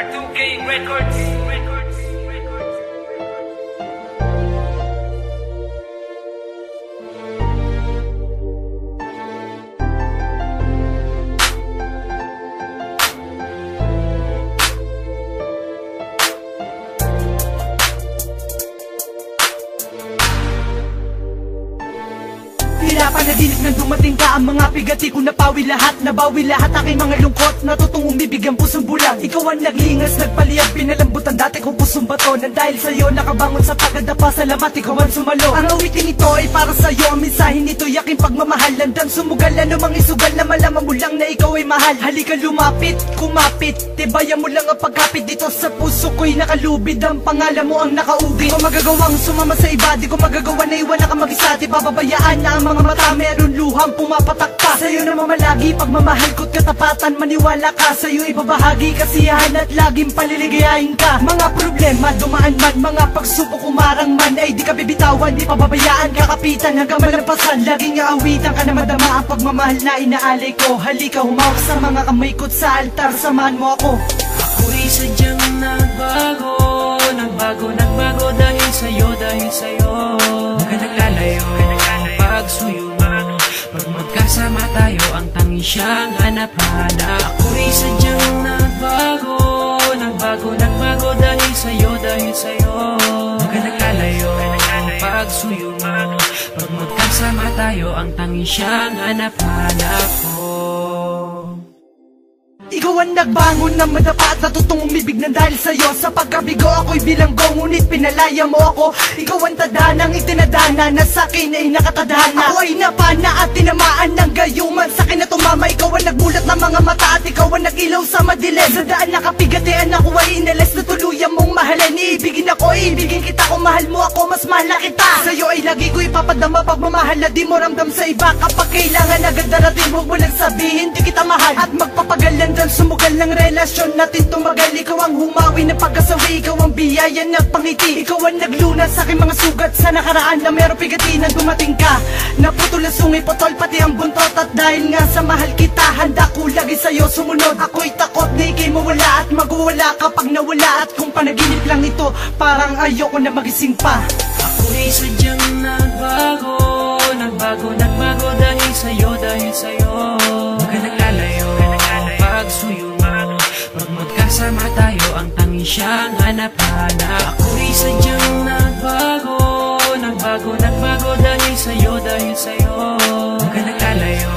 R2K Records. Panaginip nang dumating ka, ang mga bigati ko napawi lahat. Nabawi lahat aking mga lungkot, natutong umibig ang pusong bulang. Ikaw ang naglingas, nagpaliyag, pinalambutan dati kong pusong bato. Nang dahil sa'yo nakabangon sa pagkadapa, salamat ikaw ang sumalo. Ang awiting ito ay para sa'yo, ang mensahe nito yaking pagmamahal. Landang sumugal, anumang isugal na malaman mo lang na ikaw ay mahal. Halika lumapit, kumapit, tibayan mo lang ang pagkapit. Dito sa puso ko'y nakalubid, ang pangalan mo ang nakaugit. Di ko magagawang sumama sa iba, di ko magagawa na iwan na ka mag-isa. Di bababayaan na ang mga mata, meron luhang pumapatak ka. Sa'yo na mamalagi, pagmamahal ko't katapatan. Maniwala ka, sa'yo ibabahagi kasiyahan at laging paliligayahin ka. Mga problema dumaan man, mga pagsubok umarang man, ay di ka bibitawan, di pababayaan, kakapitan hanggang malampasan. Laging aawitan ka na madama ang pagmamahal na inaalay ko. Halika humawak sa mga kamay ko't sa altar, samahan mo ako. Ako'y sadyang nagbago, nagbago dahil sa'yo, Huwag ka naglalayo, pagsuyo mo. Pag magkasama tayo, ang tangi siyang hanap-hanap. Ako'y sadyang nagbago dahil sa'yo, Huwag ka naglalayo, pagsuyo mo. Pag magkasama tayo, ang tangi siyang hanap-hanap ko. Ikaw ang nagbangon ng madapa at natutong umibig ng dahil sa'yo. Sa pagkabigo ako'y bilanggo, ngunit pinalaya mo ako. Ikaw ang tadanang itinadana na sa'kin ay nakatadhana. Ako ay napana at tinamaan ng gayuman, sa'kin na tumama. Ikaw ang nagbulat ng mga mata at ikaw ang nag-ilaw sa madilim. Sa daan nakapigatian ako ay inalis na tuluyan mong mahalin. Iibigin ako, iibigin kita, kung mahal mo ako, mas mahal na kita. Sa'yo ay lagi ko ipapadama pagmamahal na di mo ramdam sa iba. Kapag kailangan agad darating, huwag mo lang sabihin di kita mahal. At magpapagalan sumugal ng relasyon natin tumagal. Ikaw ang humawi ng pagkasawi, ikaw ang biyaya ng pangiti. Ikaw ang naglunas sa aking mga sugat sa nakaraan na meron pigati na dumating ka. Naputol ang sungi, potol pati ang buntot. At dahil nga sa mahal kita, handa ko lagi sa'yo sumunod. Ako'y takot na ikay mawala at magwawala kapag nawala. At kung panaginip lang ito, parang ayoko na magising pa. Ako'y sadyang nagbago dahil sa'yo, Huwag ka naglalayo, pagsuyo mo. Pag magkasama tayo, ang tangi siyang hanap-hanap. Ako'y sadyang nagbago dahil sa'yo, Huwag ka naglalayo,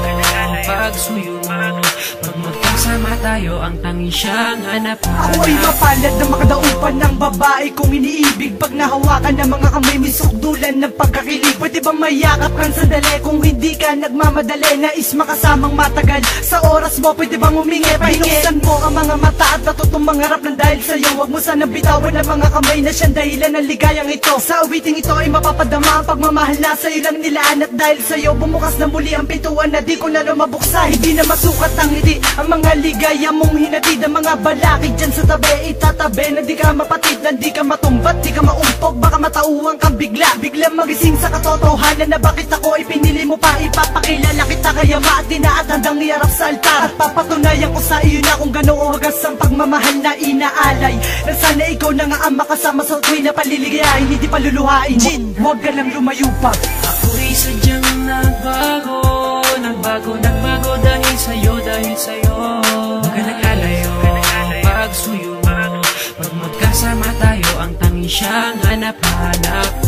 pagsuyo mo. Pag magkasama tayo, ang tangi siyang hanap-hanap. Ako ay mapalad na makadaupan ng babae kong iniibig. Pag nahawakan ng mga kamay, may sukdulan ng pagkakilig. Pwede ba mayakap kang sandali kung hindi ka nagmamadali? Nais makasamang matagal sa oras mo, pwede bang humingi? Pahinuksan mo ang mga mata at natutong mangarap ng dahil sa'yo. Huwag mo sanang bitawan ang mga kamay na siyang dahilan ng ligayang ito. Sa awiting ito ay mapapadama ang pagmamahal na sa'yo lang nilaan. At dahil sa'yo bumukas na muli ang pintuan na di ko na lumabuksa. Hindi na masukat ang ngiti, ang mga ligaya mong hinatid. Ang mga balakid dyan sa tabi, itatabi na di ka mapatid, na di ka matumbat, di ka maumpog. Baka matauhan kang biglang magising sa katotohanan na bakit ako ipinili mo pa. Ipapakilala kita kaya maatina at handang iarap sa altar. At papatunayan ko sa iyo na kung gano'ng wagas ang pagmamahal na inaalay. Na sana ikaw na nga ang makasama sa tuwi na paliligayahin, hindi paluluhain. Huwag ka lang lumayo pa. Ako'y sadyang nagbago dahil sa'yo, Huwag ka naglalayo, pagsuyo mo. Pag magkasama tayo, ang tangi siyang hanap-hanap.